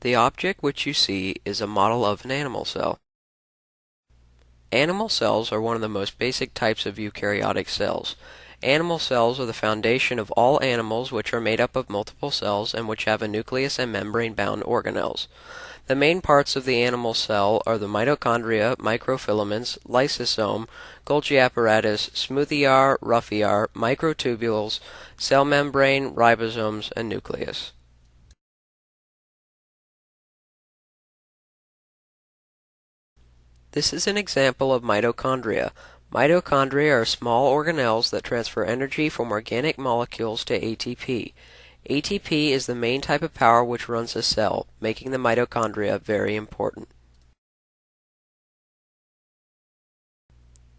The object which you see is a model of an animal cell. Animal cells are one of the most basic types of eukaryotic cells. Animal cells are the foundation of all animals, which are made up of multiple cells and which have a nucleus and membrane-bound organelles. The main parts of the animal cell are the mitochondria, microfilaments, lysosome, Golgi apparatus, smooth ER, rough ER, microtubules, cell membrane, ribosomes, and nucleus. This is an example of mitochondria. Mitochondria are small organelles that transfer energy from organic molecules to ATP. ATP is the main type of power which runs a cell, making the mitochondria very important.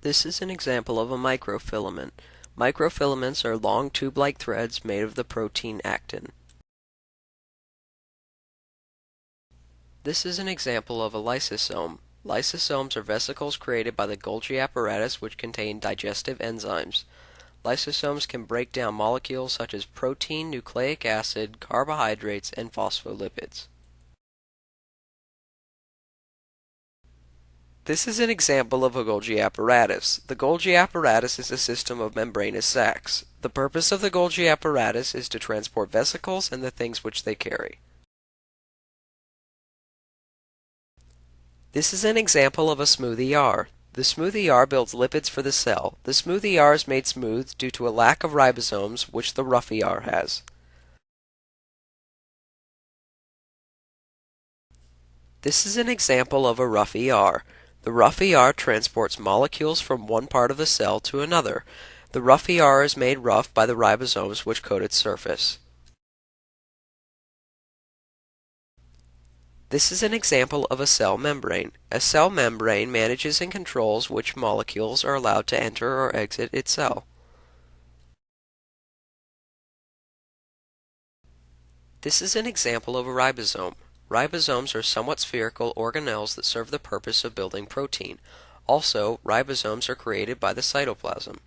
This is an example of a microfilament. Microfilaments are long tube-like threads made of the protein actin. This is an example of a lysosome. Lysosomes are vesicles created by the Golgi apparatus which contain digestive enzymes. Lysosomes can break down molecules such as protein, nucleic acid, carbohydrates, and phospholipids. This is an example of a Golgi apparatus. The Golgi apparatus is a system of membranous sacs. The purpose of the Golgi apparatus is to transport vesicles and the things which they carry. This is an example of a smooth ER. The smooth ER builds lipids for the cell. The smooth ER is made smooth due to a lack of ribosomes, which the rough ER has. This is an example of a rough ER. The rough ER transports molecules from one part of the cell to another. The rough ER is made rough by the ribosomes which coat its surface. This is an example of a cell membrane. A cell membrane manages and controls which molecules are allowed to enter or exit its cell. This is an example of a ribosome. Ribosomes are somewhat spherical organelles that serve the purpose of building protein. Also, ribosomes are created by the cytoplasm.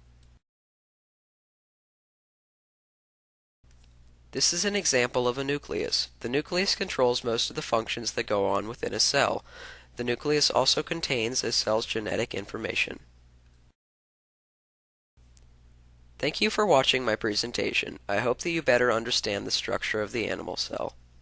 This is an example of a nucleus. The nucleus controls most of the functions that go on within a cell. The nucleus also contains a cell's genetic information. Thank you for watching my presentation. I hope that you better understand the structure of the animal cell.